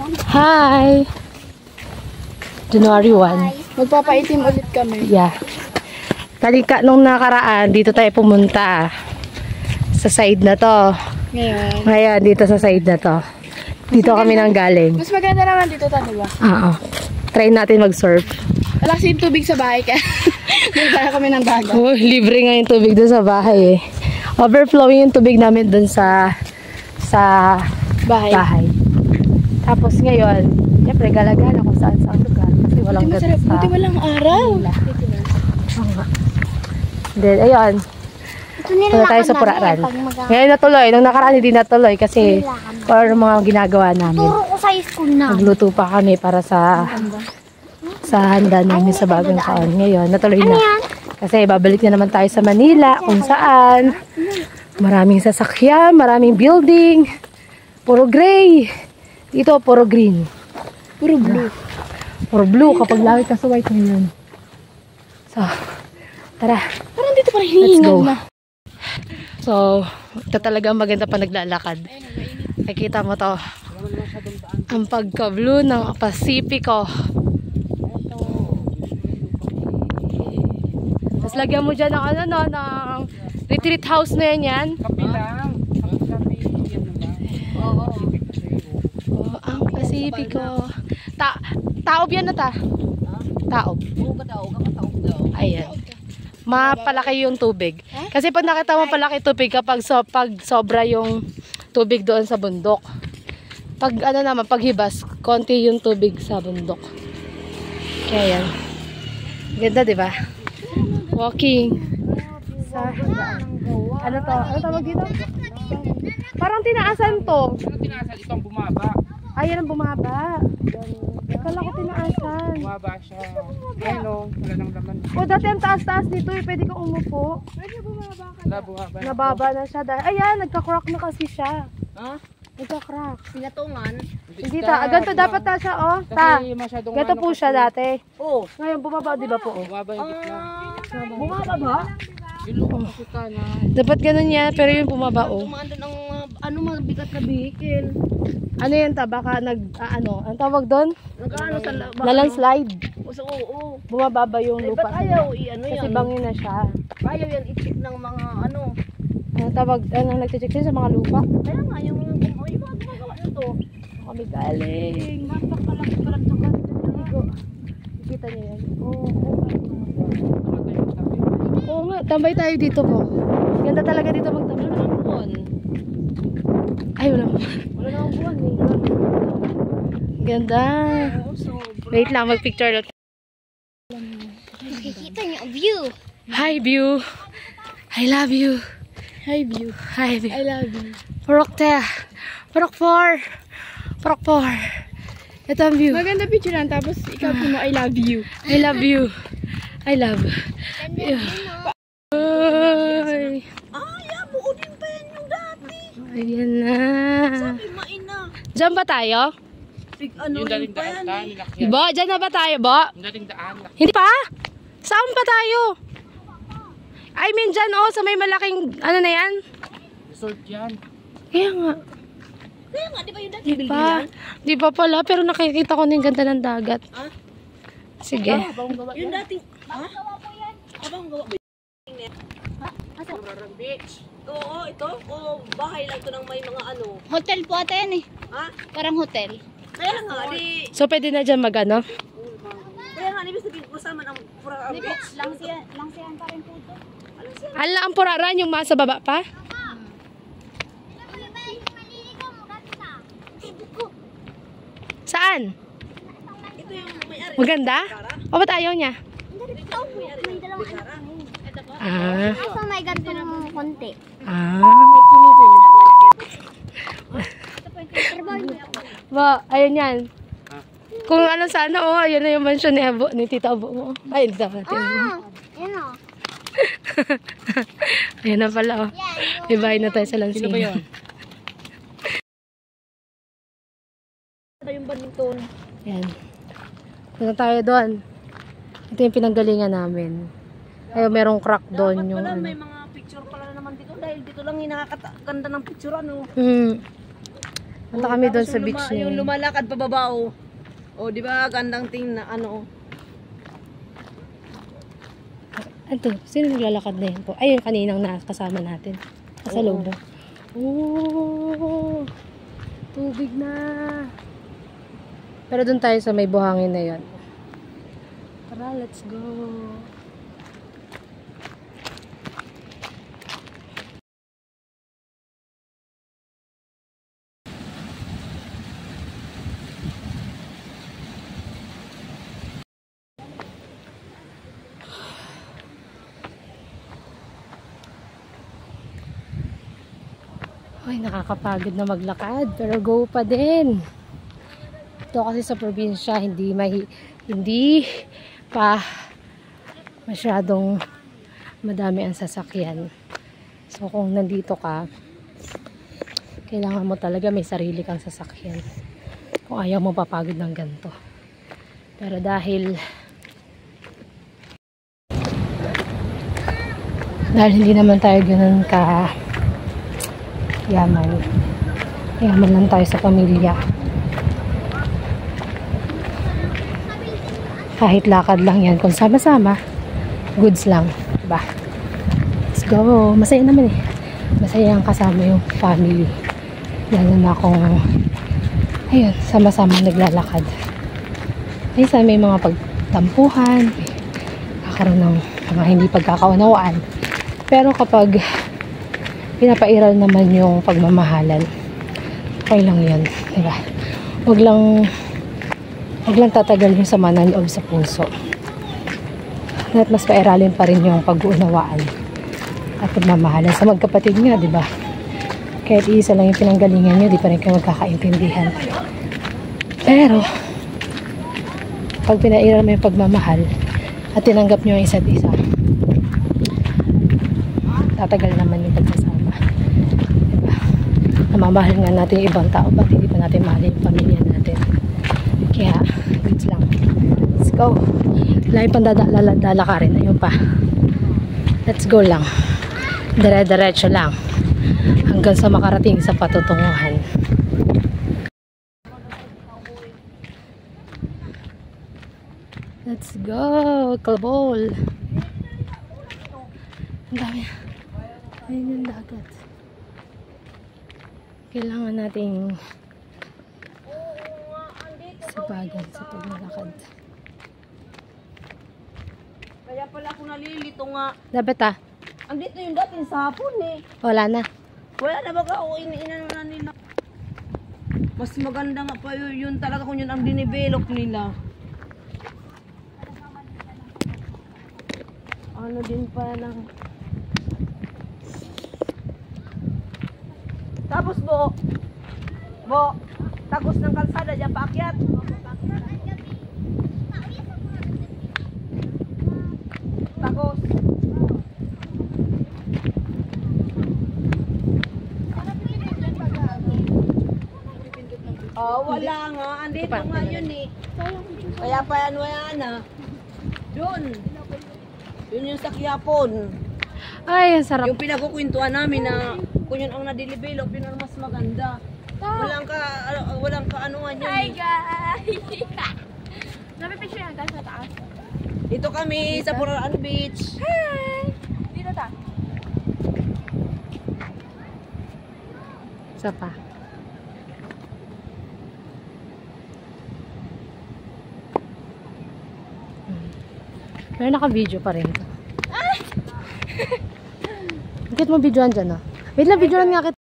Hi! January 1. Magpapaitim ulit kami. Yeah. Talika nung nakaraan, dito tayo pumunta. Sa side na to. Ngayon, dito sa side na to. Dito kami nang galing. Mas maganda naman dito tayo, diba? Oo. Try natin mag-surf. Wala kasi yung tubig sa bahay ka. Dito tayo kami ng dagat. Oh, libre nga yung tubig dun sa bahay eh. Overflowing yung tubig namin dun sa bahay. Tapos ngayon, siyempre galagala kung saan lugar. Kasi walang ganda sa... Buti walang araw. Then, ayun. Punta tayo sa Puraran. Ngayon natuloy. Nung nakaraan hindi natuloy kasi para mga ginagawa namin. Turo ko sa school na. Nagluto pa kami para sa handa namin sa bagong taon. Ngayon, natuloy na. Kasi babalik na naman tayo sa Manila kung saan. Maraming sasakyan, maraming building. Puro gray. Dito, puro green. Puro blue. Puro blue kapag lawit ka sa white ngayon. So, tara. Parang dito pa rin Let's hihingal go. na. So, ito talagang maganda pa naglalakad. Nakita mo to. Ang pagka-blue ng Pasipiko. Tapos lagyan mo dyan ng ng retreat house na yan. Kapilang. Oh, ang Pasipiko. Taob yan na ta. Taob. Ayan. Mapalaki yung tubig. Kasi pag nakita mo palaki tubig kapag pag sobra yung tubig doon sa bundok. Pag naman paghibas, konti yung tubig sa bundok. Kaya yan. Ganda, 'di ba? Walking sa ano to? Ano tawag dito? Parang tinaasan to. Ano tinasal? Itong bumaba. Ayan ang bumaba. Kala ko tinaasan. Bumaba siya. Ayun o. Wala nang laman. O dati ang taas-taas dito eh. Pwede kang umupo. Wala, bumaba. Nababa na siya. Ayan, nagka-crack na kasi siya. Ha? Nagka-crack. Pinatungan. Hindi ta. Ganito dapat ta siya, oh. Ta. Kasi masyadong Ganito po siya dati. Oo. Ngayon, bumaba, di ba po? Oh. Bumaba yung gitna. Bumaba ba? Yung lukang kasi ka na. Dapat ganun yan, pero yung bumaba, oh. Tumaan doon ang mabigat na vehicle. Ano yan ta? Baka ang tawag doon? Nagkaano sa Nalandslide. Oo. Bumababa yung Ay, lupa. ba't ayaw i-ano Kasi yan? bangin na siya. Ayaw yan i-check ng mga ano. Ang tawag, nagche-check siya sa mga lupa. Kaya nga, yung mga gumagawa nito. Kami galing. Malaki pala ito ka. Kita niyo yan? Oo nga, tambay tayo dito po. Ganda talaga dito magtambay. Wala nang buwan. Ay, wala naman. Wala na akong buwan eh. Ganda. Wait lang, mag-picture lang. Nakikita niyo ang view. Hi, view. I love you. Hi, view. Hi, view. I love you. Purok 4. Ito ang view. Maganda picture lang, tapos ikaw mo, I love you. I love you. I love you. Ay. Buo din pa yan yung dati. Ayan na. Sabi, maina. Diyan ba tayo? Ano Yung dating rin pa yan daan, eh. nilakyan. Bo, diyan na ba tayo, Bo? Yung dating daan, Hindi pa? Saan pa tayo? I mean, dyan, oh, sa may malaking, ano na yan? resort yan. Kaya nga. Kaya nga, di ba yung dati Di pa. Di pa pala, pero nakikita ko na yung ganda ng dagat. Sige. yung dating, abang gawa ba yun? Purarang Beach. Oo, ito. Oo, bahay lang ito ng may mga ano. Hotel po ata yan eh. Ha? Parang hotel. Kaya nga, di... So, pwede na dyan mag-ano? Kaya nga, ibig sabihin ko sama ng Purarang Beach. Langsiyan pa rin po ito. Ala, ang Puraran, yung masa baba pa? Saan? Ito yung may-ari. Maganda? O, ba't ayaw niya? May dalawang anak. Ah. Ito may ganitong konti. Ba, ayun yan. Kung ano sana, oh, ayun na yung mansion ni Abo, ni Tita Abo mo. Ay, hindi naman natin. Yan o. Ayun na pala, oh. May bahay na tayo sa Sino ba yun? Lansing. Ito yung badminton. Yan. Punta tayo doon. Ito yung pinanggalingan namin. Ay, merong crack doon. Dapat Yung pala ano. may mga picture pala naman dito dahil dito lang yung nakakaganda ng picture ano. Punta kami doon sa beach na Yung yun. lumalakad pababa, oh. Oh, di ba? Gandang tingnan, ano, oh. Ito, sino naglalakad na yun po? Ayun, kaninang nakasama natin. Nasa loob. Oh, tubig na. Pero doon tayo sa may buhangin na yun. Tara, let's go. Ay, nakakapagod na maglakad, pero go pa din. Ito kasi sa probinsya, hindi pa masyadong madami ang sasakyan. So, kung nandito ka, kailangan mo talaga may sarili kang sasakyan. Kung ayaw mo papagod ng ganito. Pero dahil hindi naman tayo ganun ka yaman lang tayo sa pamilya, kahit lakad lang yan, kung sama-sama goods lang, diba? Let's go. Masaya naman eh, masaya ang kasama yung family, lalo na kung ayun, sama-sama naglalakad. Minsan may mga pagtampuhan, kakaroon ng mga hindi pagkakaunawaan, pero kapag pinapairal naman yung pagmamahalan, okay lang yun, diba? Wag lang tatagal yung sama ng loob sa puso, at mas pairalin pa rin yung pag-uunawaan at pagmamahalan sa magkapatid nga, diba? Kahit isa lang yung pinanggalingan nyo, di pa rin kayo magkakaintindihan. Pero pag pinairal mo yung pagmamahal at tinanggap nyo ang isa't isa, tatagal naman yung pagsasama. Namamahal nga natin yung ibang tao, ba't hindi pa natin mahal yung pamilya natin? Kaya, goods lang. Let's go. Lahat pang dala ka rin. Ayun pa. Let's go lang. Dire-diretso lang. Hanggang sa makarating sa patutunguhan. Let's go. Kalbol. Ang dami. Ayun yung dagat. Kailangan nating sabagan sa paglalakad. Kaya pala ako nalilito nga. Dapat Andito yung dating sapon eh. wala na. Wala na baga, o iniinan na nila. Mas maganda nga pa yun talaga kung yun ang dinivelop nila. Ano din pa lang. Tapos Bo, tagos ng kalsada dyan paakyat. Tagos. Oh, wala nga. Andito nga yun eh. Kaya pa yan, wala na. Doon. Yun yung sa Quiapon. Ay, ang sarap. Yung pinagkukwentuhan namin na kung yun ang nadidevelop, yun ang mas maganda. Walang kaanuhan yun. Hi guys! Napipicture yan guys sa taas. Dito kami sa Puraan Beach. Hi! Dito ta. Isa pa. Pero naka-video pa rin. Bakit mo videoan dyan, no? Wait lang, videoan nga kita.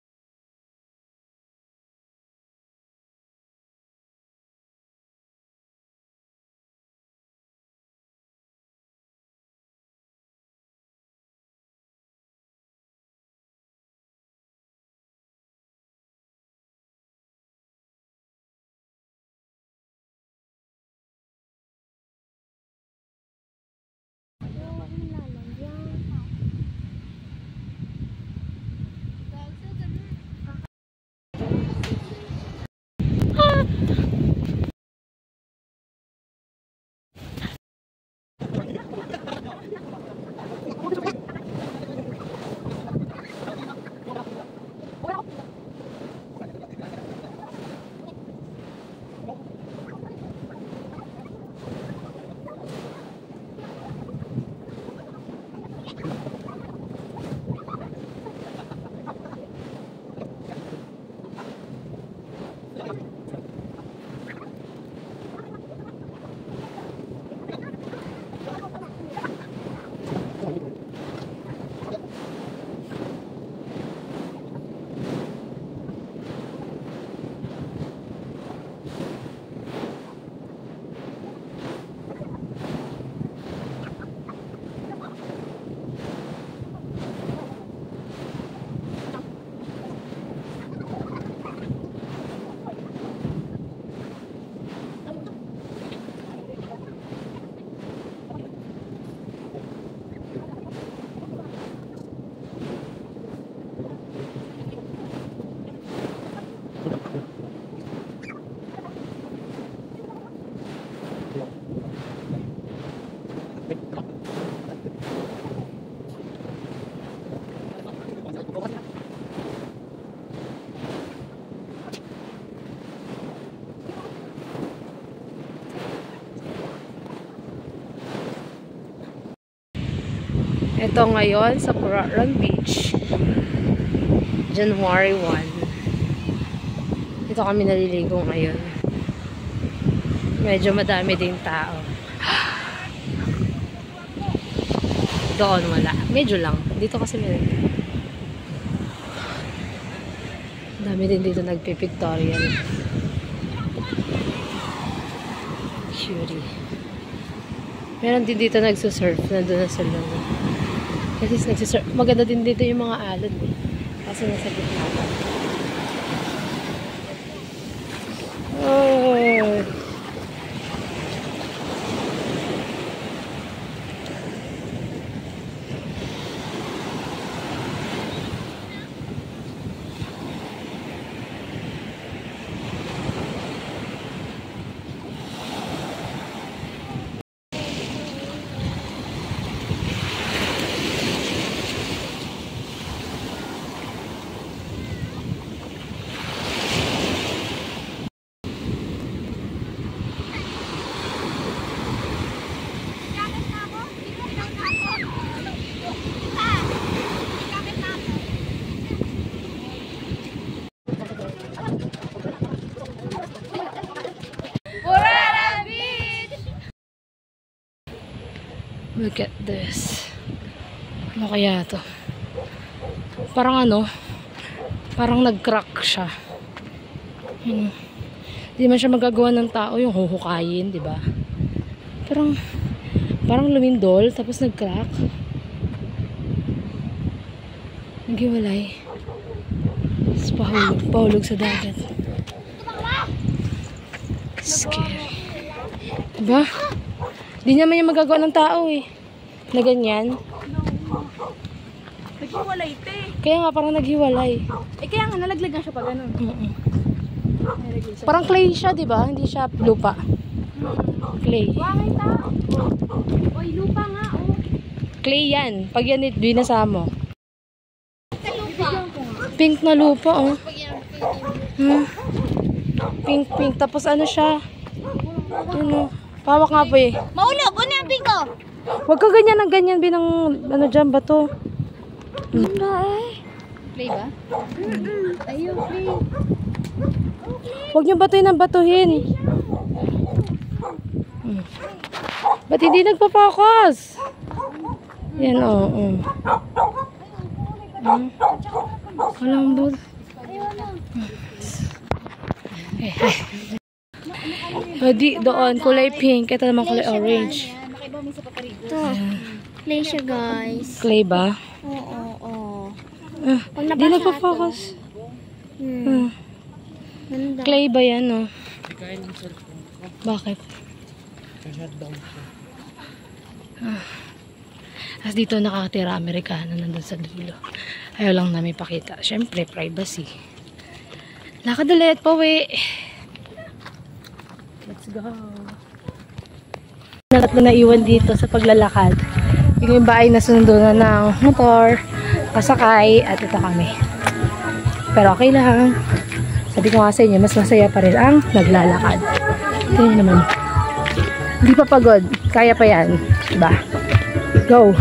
Ito ngayon sa Puraran Beach. January 1. Dito kami naliligo ngayon. Medyo madami din tao. Doon wala. Medyo lang. Dito kasi meron. Dami din dito nagpipictorial. Cutie. Meron din dito nagsusurf. Nandun na sa loob. Kasi nagsusurf. Maganda din dito yung mga alon. Kasi nasa gitna. Oh. Look at this. Ano kaya to? Parang ano? Parang nag-crack siya. Hindi man siya magagawa ng tao yung huhukayin, di ba? Parang lumindol tapos nag-crack. Nagiwalay. Tapos pahulog sa dagat. Scary. Diba? Hindi naman yung magagawa ng tao eh. Na ganyan. Naghiwalay, te. Kaya nga parang naghiwalay. Kaya nga nalaglagan siya pa ganun. Parang clay siya, di ba? Hindi siya lupa. Clay. Wangay tao. Oy, lupa nga, oh. Clay yan. Pag yan binasa mo. Pink na lupa, oh. Pink. Tapos ano siya? Ano? Pawak nga po eh. Maulog! Ano yung pink ko? Huwag ka ganyan ng ganyan binang ano dyan ba to? Play ba? Ayun, play. Huwag nyo batuhin ng batuhin. Ba't hindi nagpa-focus? Yan o. Kalambot. Di, doon, kulay pink. Ito naman kulay orange. Ito. Play siya, guys. Clay ba? Oo. Di nagpa-focus. Ganda. Clay ba yan, no? Bakit? As dito nakakatira Amerikano nandun sa dulo. Ayaw lang namin pakita. Siyempre, privacy. Lakad ulit, pauwi. Let's go. Tatlo na iwan dito sa paglalakad. Yung iba ay nasundo na ng motor, pasakay, at ito kami. Pero okay lang. Sabi ko nga sa inyo, mas masaya pa rin ang naglalakad. Tingnan naman. Hindi pa pagod. Kaya pa yan. Diba? Go!